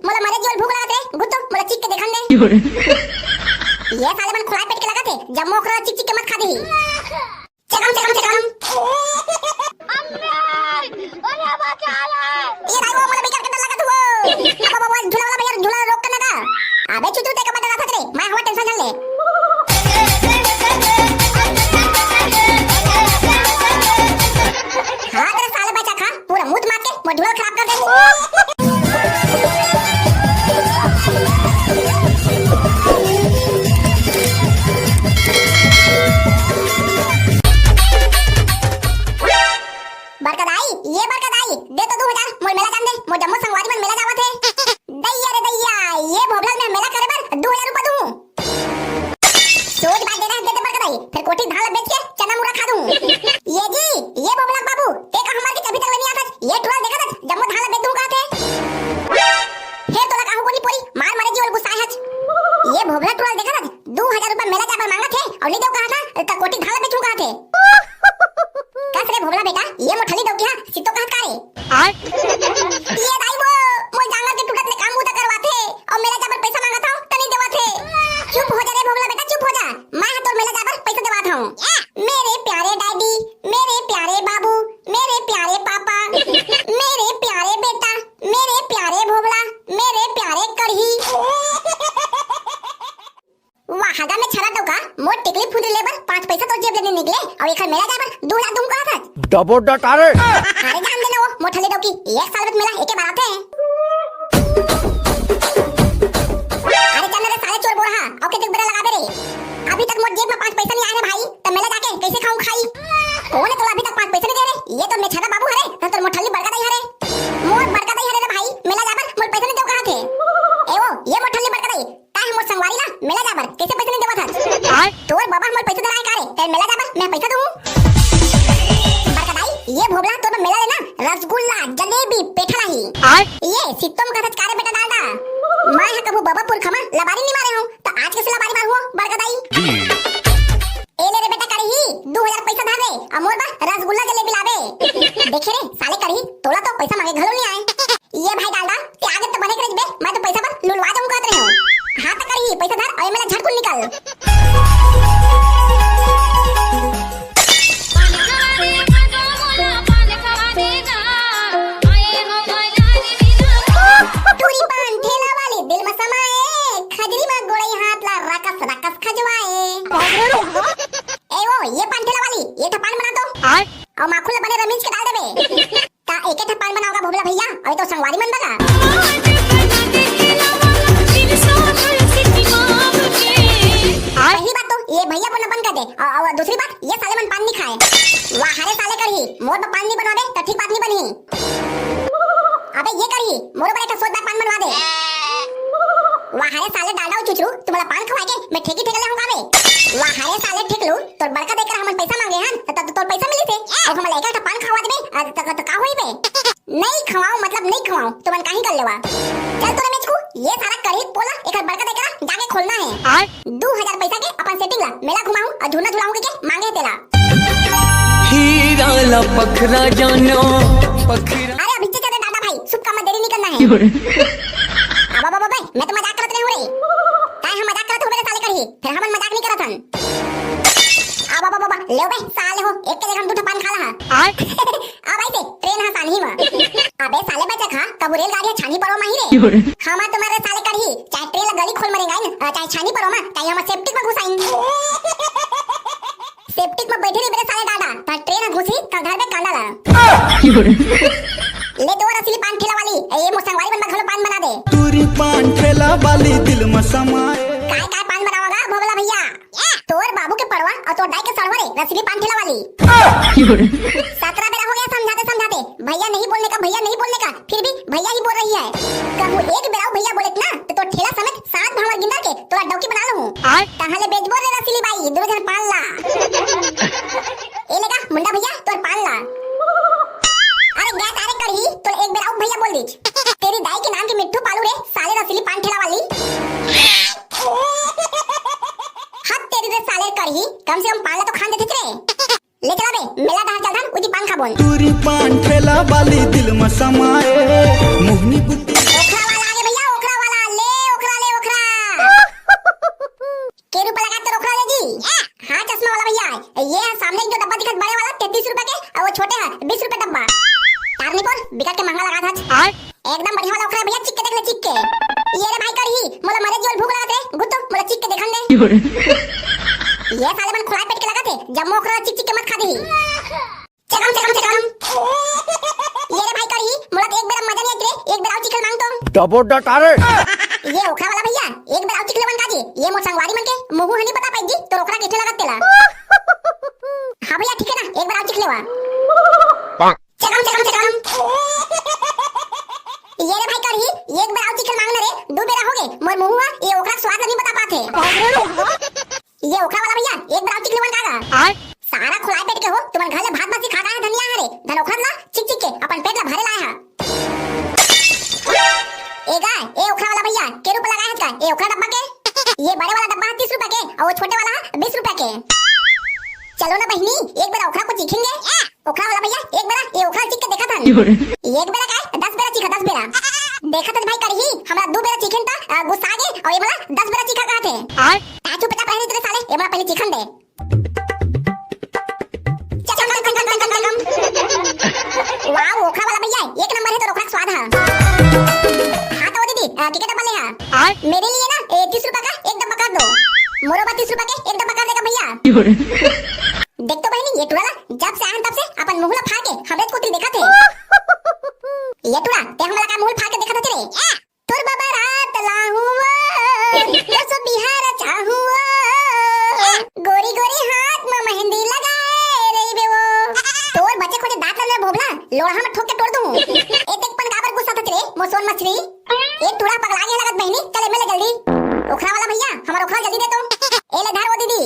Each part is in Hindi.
मोला मरे जीवन भूख लागत रे गुत्तो मोला चिक के देखन दे ये साले मन खुला पेट के लागत है जब मोखरा चिक चिक के मत खा दे चकम अम्मे अरे बचाला ये भाई वो मोला बेकार के डर लागत हो अब बाबा झूला वाला भैया झूला रोक के लगा अबे चुतू ते का बता रहा रे मैं हवा टेंशन ले हां तेरे साले बच्चा खा पूरा मुंह मार के वो झूला खराब कर दे बरकदाई दे तो 2000 मोर मेला जान दे मोर जम्मू संगवारी मन मेला जावत है दैया रे दैया ये भोबला में मेला करे बर 2000 रुपया दूं सोच बात देना दे बरकदाई फिर कोठी धान बेच के चना मुरा खा दूं ये जी ये भोबला बाबू ते का हमार के कभी तक नहीं आता ये टुरा देखा था जम्मू धान बेच दूं काथे हे तोला काहू कोनी पोरी मार मारे जी और गुस्सा है ये भोबला टुरा देखा था 2000 रुपया मेला जाबर मांगा थे और नहीं दो कहा था त कोठी धान बेचूं कहा थे कसरे भोबला बेटा ये मोठली दो क्या सितो कहत कारे ये दाई वो मोर जांगर के टुकड़े काम उदा करवाथे और मेरा जाबर पैसा मांगा था तनी देवाथे चुप हो जा रे भोबला बेटा चुप हो जा मैं तो मेरा जाबर पैसा देवाता हूं मेरे प्यारे डैडी मेरे प्यारे बाबू मेरे प्यारे पापा मेरे प्यारे बेटा मेरे प्यारे भोबला मेरे प्यारे कढ़ी वाहदा में छला तो का मोर टिकली फुटी लेबर 5 पैसा तो जेब लेने निकले और एक मेरा जाबर 2000 दूं कहा था डबो डट अरे जान देना वो मोठले दो की एक साल में मेला एके बार आते हैं अरे चल रे साले चोर बोरा और के देख बेरा लगा दे रे अभी तक मोर जेब में 5 पैसा नहीं आए रे भाई तो मेला जाके कैसे खाऊं खाई कौन है तो अभी तक 5 पैसे नहीं दे रे ये तो मैं छड़ा बाबू हरे तो मोठली बड़का दई हरे मोर बड़का दई हरे रे भाई मेला जाबर मोर पैसा नहीं दो कहा थे ए वो ये मोठली बड़का दई काहे मोर संगवारी ला मेला जाबर कैसे पैसे नहीं देवा था तोर बाबा मोर पैसा दलाए कारे ते मेला जाबर मैं पैसा दूं ये भोबला तो मेला लेना रसगुल्ला जलेबी पेठा नहीं ये सित्तम का कारे बेटा डालदा मैं है कबू बाबापुर खमा लबारी नहीं मारे हूं तो आज कैसे लबारी मार हुआ बरकदाई ए ले रे बेटा करी ही 2000 पैसा धारे अमोर बा रसगुल्ला जलेबी लावे देखे रे साले करी तोला तो पैसा मांगे घरो नहीं आए ये भाई डालदा ते आगे तो बने करे बे मैं तो पैसा पर लुलवा दूं कहत रहे हो हां तो करी पैसा धार और मेरा झटकुल निकाल ये पान ठेला वाली ये ठपान बना दो और माखुल बने रमीज के डाल देबे ता एके ठपान बनाओगा भोबला भैया और तो संगवारी मन बगा पहली बात तो ये भैया बोलना बंद कर दे और दूसरी बात ये साले मन पान नहीं खाए वाह हरे साले करही मोर पर पान नहीं बनवाबे तो ठीक बात नहीं बनी अबे ये करही मोर पर एक सोच बात पान बनवा दे वाह हरे साले डांडा चुचरू तुम्हारा पान खवा के मैं ठेकी ठेके ले होगा बे वाह हरे साले ठेकलू तोर बड़का देकर हमन पैसा मांगे हन त तोर पैसा मिली थे और हम लइका पान खवा देबे त का होई बे नहीं खवाओ मतलब नहीं खवाओ तुमन काहे कर लेवा चल तोरे मेचकू ये सारा कढ़ी पोला एक बड़का देकर जाके खोलना है 2000 पैसा के अपन सेटिंग ला मेला घुमाऊं और झूला झुलाऊं के मांगे तेला हीरा ला पखरा जानो पखरा अरे अभी चले दादा भाई सुख का देरी नहीं करना है अब बाबा भाई मैं तो मजाक करत नहीं हो रे काहे हम मजाक करत हो मेरे साले करही फिर हमन मजाक नहीं करत हन अब बाबा ले बे साले हो एक के हम दूठा पान खा ला अब आई से ट्रेन हा सानी में अबे साले बच्चा खा कब रेलगाड़ी छानी पड़ो माही रे हम तुम्हारे साले करही चाहे ट्रेन ला गली खोल मरेगा ना चाहे छानी पड़ो मा चाहे हम सेप्टिक में घुसाएंगे सेप्टिक में बैठे रे मेरे साले दादा ता ट्रेन घुसी का घर में कांदा ला ले दो असली पान ठेला वाली ये मोसंगवारी बन घलो पान बना दे तुरी पान ठेला वाली दिल में समाए काय पान बनाओगा भोबला भैया तोर बाबू के पड़वा और तोर दाई के सड़वा रे रसली पान ठेला वाली 17 बेरा हो गया समझाते भैया नहीं बोलने का फिर भी भैया ही बोल रही है कहूं एक बेरा भैया बोले ना तो ठेला समेत 7 भावर गिंदा के तोरा डौकी बना लूं तहाले बेचबो रे रसली बाई 2000 पान ला ए लेगा मुंडा भैया तोर पान ला अरे गैस अरे करही तो एक बेरा भैया बोल दीज तेरी दाई के नाम के मिट्ठू पालू रे साले रसली पान ठेला वाली हद तेरी रे साले करही कम से कम पान ला तो खान देते रे ले चला बे मेला दाह चल धान उदी पान खाबोन तुरी पान ठेला वाली दिल में समाए मोहनी बुद्धि ओखरा वाला आगे भैया एकदम बढ़िया वाला ओखरा भैया चिक के देख ले चिक के ये रे भाई करही मोला मरे जीवन भूख लागत रे गुत्तो मोला चिक के देखन दे ये साले मन खुला पेट के लागत है जब मो ओखरा चिक चिक के मत खा देही चकम ये रे भाई करही मोला तो एक बेर मजा नहीं आत रे एक बेर आउ चिकन मांग तो डबो डटारे ये ओखरा वाला भैया एक बेर आउ चिकन बन काजी ये मोर संगवारी मन के मुहु हनी बता पाई जी तो ओखरा कैसे लागत तेला हां भैया ठीक है ना एक बेर आउ चिक लेवा चकम ये रे भाई करही एक बेर आउ चिकन मांगना रे दो बेरा हो गए मोर मुहुआ ये ओखरा स्वाद नहीं बता पाते ये ओखरा वाला भैया एक बेर आउ चिकन बन कागा सारा खुला पेट के हो तुमन घर ले भात बासी खा गए धनिया हरे धन ओखरा ला चिक चिक के अपन पेट ला भरे लाया है ए गाय ए ओखरा वाला भैया के रुपए लगाए है का ए ओखरा डब्बा के ये बड़े वाला डब्बा 30 रुपए के और वो छोटे वाला 20 रुपए के चलो ना बहनी एक बार ओखरा को चीखेंगे ओखरा वाला भैया एक बार ये ओखरा चीख के देखा था एक बेरा का 10 बेरा चीखा 10 बेरा देखा था भाई करही हमरा 2 बेरा चीखन ता गुस्सा आ गए और ये वाला 10 बेरा चीखा कहा थे ताचू पिता पहले तेरे साले ये वाला पहले चीखन दे वाह ओखरा वाला भैया एक नंबर है तो ओखरा स्वाद है हां तो दीदी टिकट डब्बा ले हां मेरे लिए ना 30 रुपए का एक डब्बा कर दो मोरो 32 रुपए के एक डब्बा कर देगा भैया देख तो बहनी ये टुड़ा जब से आन तब से अपन मुंह ला फाड़ के हमें कोती देखा थे ये टुड़ा ते हमला का मुंह फाड़ के देखा थे रे तोर बाबा रात लाहुआ तो सो बिहार चाहुआ गोरी गोरी हाथ में मेहंदी लगाए रे बेवो तोर बच्चे खोजे दांत ले भोबला लोहा में ठोक के तोड़ दूं एक पन गाबर गुस्सा था रे मोसोन मछली एक टुड़ा पगला के लगत बहनी चले मिले जल्दी ओखरा वाला भैया हमारा ओखरा जल्दी दे तो ए ले धार वो दीदी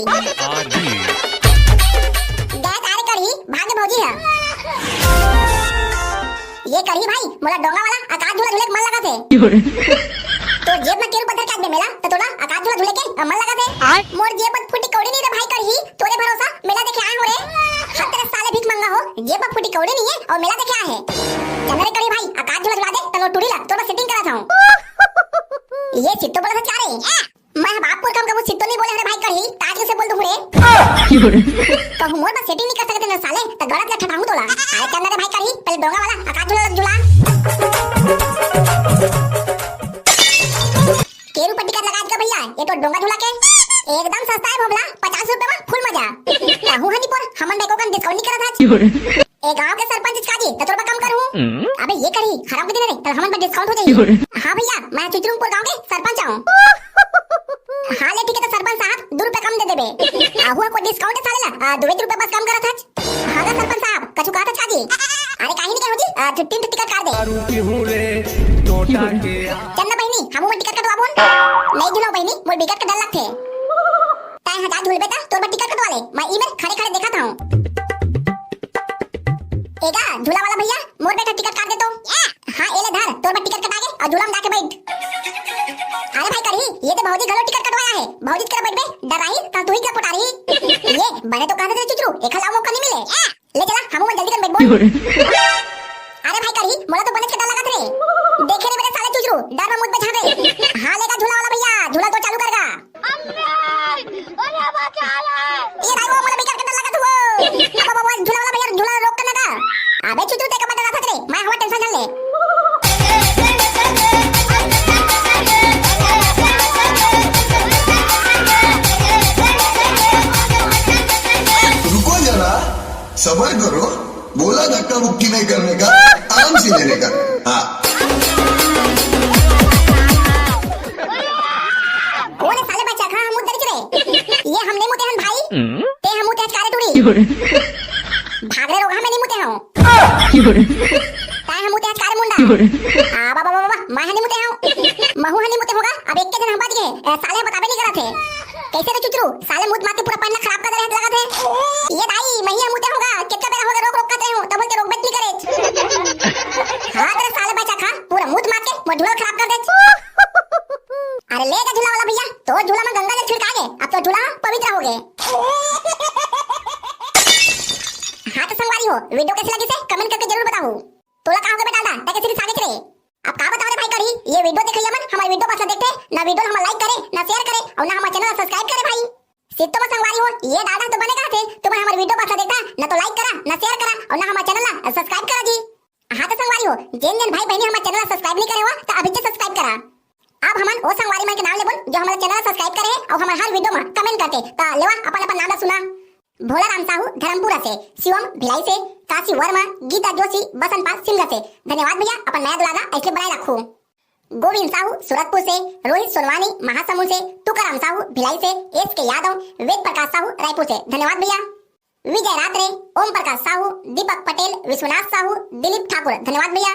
गए तारे करही भागे भौजी है ये करही भाई मोला डोंगा वाला आकाश झूला झूले के मन लगा थे तो जेब में केरु पत्थर काट दे मेला तो तोला आकाश झूला झूले के मन लगा थे मोर जेब में फुटी कौड़ी नहीं रे भाई करही तोरे भरोसा मेला देखे आए हो रे हर तरह साले भीख मंगा हो जेब में फुटी कौड़ी नहीं है और मेला देखे आए है चल रे करही भाई आकाश झूला झूला दे तनो टूरी ला तो मैं सेटिंग करा था ये चित्तो बोला था चारे मैं बापपुर कम कबू चित्तो नहीं बोले रे भाई करही ताज से बोल दूं रे कहूं मोर बस सेटिंग नहीं कर सकते ना साले त गलत ला ठठाऊं तोला आए चंदा रे भाई करही पहले डोंगा वाला आकाश झूला केरू पर टिकट लगा दे भैया ये तो डोंगा झूला के एकदम सस्ता है भोबला 50 रुपए में फुल मजा कहूं हनी पर हमन देखो कम डिस्काउंट नहीं करत था ए गांव के सरपंच काजी तो थोड़ा कम करूं अबे ये करी खराब के दिन रे तो हमन पर डिस्काउंट हो जाई हां भैया मैं चित्रंगपुर गांव के सरपंच हूं हां ले ठीक है तो सरपंच साहब 2 रुपए कम दे देबे हुआ कोई डिस्काउंट साले ला 2 रुपए बस कम करत था हां सरपंच साहब कछु कहा था काजी अरे काहे नहीं होती 3 टिकट काट दे चन्ना बहनी हम मोर टिकट कटवा बोल नहीं झुलाओ बहनी मोर टिकट का डर लगथे ताई हजार झूल बेटा तोर टिकट कटवा ले मैं इधर खड़े खड़े देखा था एगा झूला वाला भैया मोर बेटा टिकट काट दे तो हां एले धर तोर टिकट कटा के और झूला में जाके बैठ अरे भाई करही ये तो भौजी घरो टिकट कटवाया है भौजी कर बैठ बे डराई त तू ही क्या पटा रही ये बने तो कहां से चुचरू एक लाओ मौका नहीं मिले ले चला हम जल्दी कर बैठ बोल अरे भाई करही मोला तो बने के डर लगा थे देखे रे मेरे साले चुचरू डर में मुझ पे झाड़ रहे हां लेगा झूला वाला भैया झूला तो चालू करगा अरे बचा ले ये भाई वो मोला भी करके डर लगा तू अब बाबा झूला वाला भैया झूला रोक के लगा अबे चुचरू ते का बता रहा था रे मैं हवा टेंशन ले सबर करो बोला धक्का मुक्की नहीं करने का आराम से लेने का हाँ ओले साले बच्चा खा हम उधर चले ये हमने मुते हन भाई ते हम मुते कारे टुड़ी भाग रे रोग हमें नहीं मुते हो ताय हम मुते कारे मुंडा आ बाबा बाबा मैं हनी मुते हूं महू हनी मुते होगा अब एक के दिन हम बात गए साले बताबे नहीं करा थे कैसे रे चुचरू साले मुत मार के पूरा पानी खराब कर रहे लगा थे ये भाई मैं मुते होगा कितना बेरा होगा रोक रोक करते हो तब बोलते रोक बैठ नहीं करे हां तेरे साले बच्चा खा पूरा मुत मार के मोर झूला खराब कर दे अरे ले जा झूला वाला भैया तो झूला में गंगा जल छिड़का दे अब तो झूला पवित्र हो गए हां तो संगवारी हो वीडियो कैसी लगी से कमेंट करके जरूर बताओ तोला कहां पे डालदा ताकि सीरीज आगे चले अब का बताओ रे भाई करी ये वीडियो देखे मन हमारी वीडियो पसंद देखते ना वीडियो हम लाइक करे ना शेयर करे और ना हमारे चैनल सब्सक्राइब करे भाई सिर्फ तो संगवारी हो ये डालदा तो बनेगा थे तुम्हें हमारी वीडियो पसंद देखता ना तो लाइक करा ना शेयर करा और ना हमारे चैनल सब्सक्राइब करा जी हाँ तो संगवारी हो जेन जेन भाई बहनी हमारे चैनल सब्सक्राइब नहीं करे हो तो अभी से सब्सक्राइब करा। अब हमन ओ संगवारी मन के नाम लेबो जो हमारे चैनल सब्सक्राइब करे और हमारे हर वीडियो में कमेंट करते तो लेवा अपन अपन नाम सुना। भोला राम साहू धर्मपुरा से, शिवम भिलाई से, काशी वर्मा, गीता जोशी बसंत पाल सिंगर से। धन्यवाद भैया, अपन नया दुलारा ऐसे बनाए रखो। गोविंद साहू सूरतपुर से, रोहित सोनवानी महासमुंद से, तुकाराम साहू भिलाई से, एस के यादव, वेद प्रकाश साहू रायपुर से। धन्यवाद भैया। विजय रात्रे, ओम प्रकाश साहू, दीपक पटेल, विश्वनाथ साहू, दिलीप ठाकुर। धन्यवाद भैया।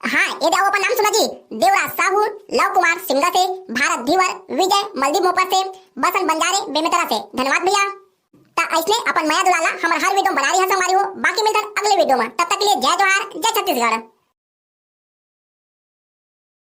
हाँ ये दाओ अपन नाम सुना जी। देवराज साहू, लव कुमार सिंगा से, भारत धीवर, विजय मलदीप मोपर से, बसंत बंजारे बेमेतरा से। धन्यवाद भैया। ता ऐसने अपन माया दुलाला हमार हर वीडियो बना रही है संगवारी हो। बाकी मिलकर अगले वीडियो में, तब तक के लिए जय जोहार जय छत्तीसगढ़।